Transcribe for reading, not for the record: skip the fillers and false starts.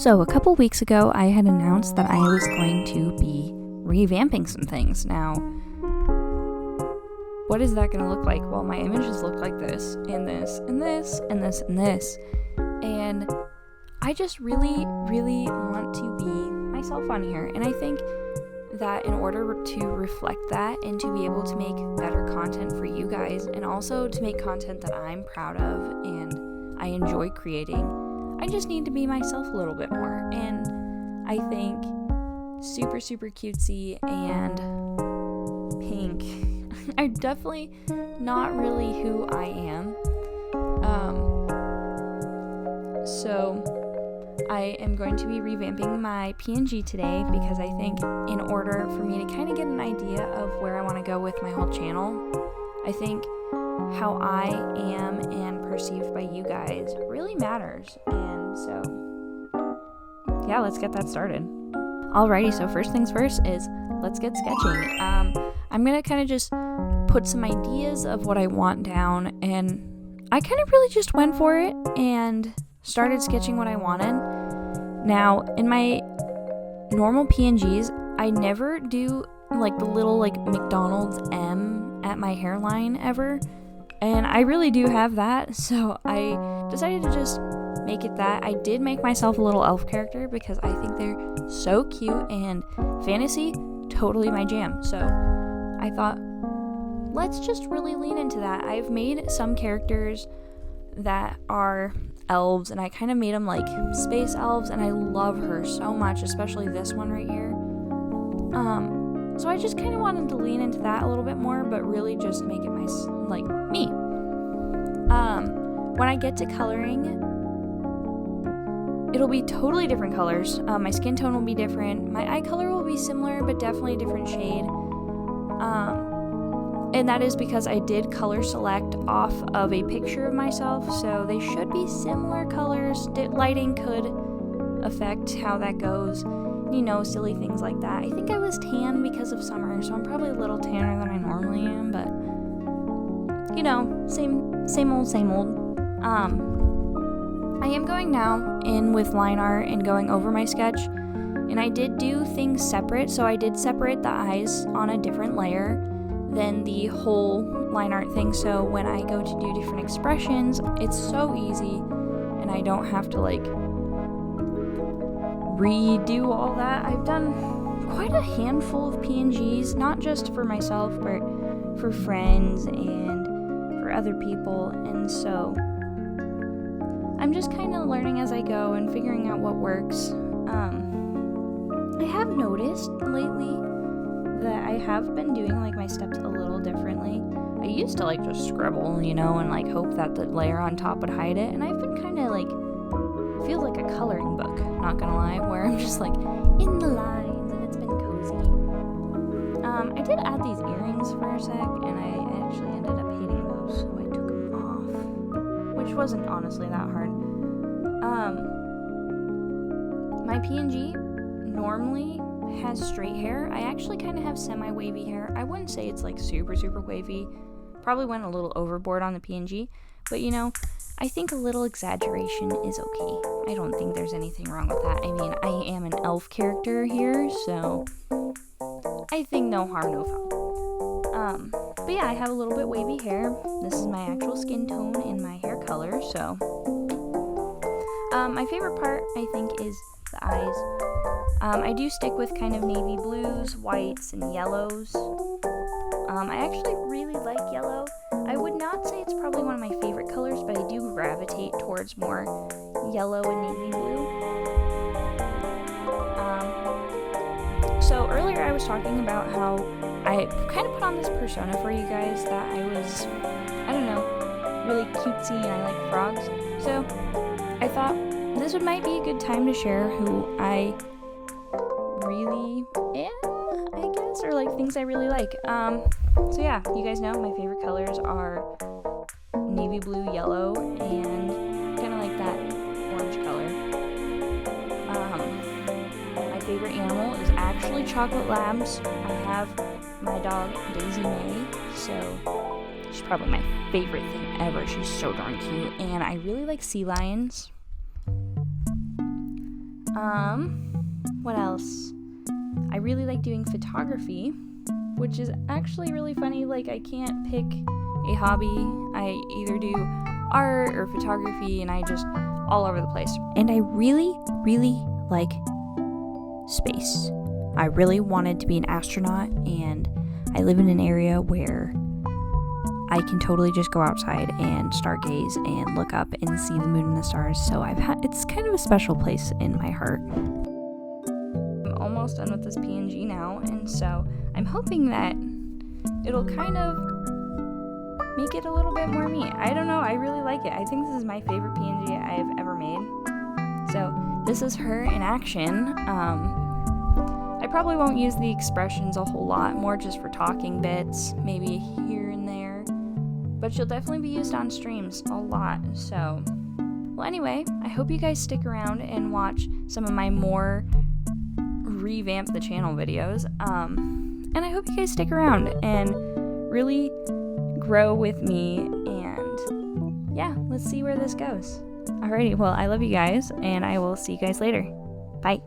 So a couple weeks ago, I had announced that I was going to be revamping some things. Now, what is that going to look like? Well, my images look like this, and this, and this, and this, and this. And I just really, really want to be myself on here. And I think that in order to reflect that and to be able to make better content for you guys, and also to make content that I'm proud of and I enjoy creating, I just need to be myself a little bit more. And I think super, super cutesy and pink are definitely not really who I am. So I am going to be revamping my PNG today because I think in order for me to kind of get an idea of where I want to go with my whole channel, I think how I am and perceived by you guys really matters. And so, yeah, let's get that started. Alrighty, so first things first is let's get sketching. I'm going to kind of just put some ideas of what I want down, and I kind of really just went for it and started sketching what I wanted. Now, in my normal PNGs, I never do like the little like McDonald's M at my hairline ever, and I really do have that, so I decided to just make it that. I did make myself a little elf character because I think they're so cute, and fantasy, totally my jam. So I thought, let's just really lean into that. I've made some characters that are elves, and I kind of made them like space elves, and I love her so much, especially this one right here. So I just kind of wanted to lean into that a little bit more, but really just make it like me. When I get to coloring, it'll be totally different colors. My skin tone will be different. My eye color will be similar, but definitely a different shade. And that is because I did color select off of a picture of myself, so they should be similar colors. Lighting could affect how that goes, silly things like that. I think I was tan because of summer, so I'm probably a little tanner than I normally am, but, same old. I am going now in with line art and going over my sketch, and I did do things separate, so I did separate the eyes on a different layer than the whole line art thing, so when I go to do different expressions, it's so easy, and I don't have to redo all that. I've done quite a handful of PNGs, not just for myself, but for friends and for other people, and so I'm just kind of learning as I go and figuring out what works. I have noticed lately that I have been doing my steps a little differently. I used to just scribble, and hope that the layer on top would hide it, and I've been kind of feels like a coloring book, not gonna lie, where I'm just in the lines, and it's been cozy. I did add these earrings for a sec, and I actually ended up hating those, so I took them off, which wasn't honestly that hard. My PNG normally has straight hair. I actually kind of have semi-wavy hair. I wouldn't say it's super, super wavy. Probably went a little overboard on the PNG, but I think a little exaggeration is okay. I don't think there's anything wrong with that. I mean, I am an elf character here, so I think no harm, no foul. But yeah, I have a little bit wavy hair. This is my actual skin tone and my hair color, so my favorite part, I think, is the eyes. I do stick with kind of navy blues, whites, and yellows. I actually really like yellow. I would not say it's probably one of my favorite colors, but I do gravitate towards more yellow and navy blue. So earlier I was talking about how I kind of put on this persona for you guys that I was, really cutesy and I like frogs. So I thought this might be a good time to share who I really am, I guess, or things I really like. So yeah, you guys know my favorite colors are navy blue, yellow, and kind of that orange color. My favorite animal is actually chocolate labs. I have my dog Daisy May, so she's probably my favorite thing ever. She's so darn cute, and I really like sea lions. What else? I really like doing photography, which is actually really funny. Like, I can't pick a hobby. I either do art or photography, and I just all over the place. And I really, really like space. I really wanted to be an astronaut, and I live in an area where I can totally just go outside and stargaze and look up and see the moon and the stars. So it's kind of a special place in my heart. I'm almost done with this PNG now, and so I'm hoping that it'll kind of make it a little bit more me. I don't know, I really like it. I think this is my favorite PNG I have ever made. So this is her in action. I probably won't use the expressions a whole lot, more just for talking bits, maybe here and there. But she'll definitely be used on streams a lot. So, well, anyway, I hope you guys stick around and watch some of my more revamp the channel videos. And I hope you guys stick around and really grow with me. And yeah, let's see where this goes. Alrighty, well, I love you guys, and I will see you guys later. Bye.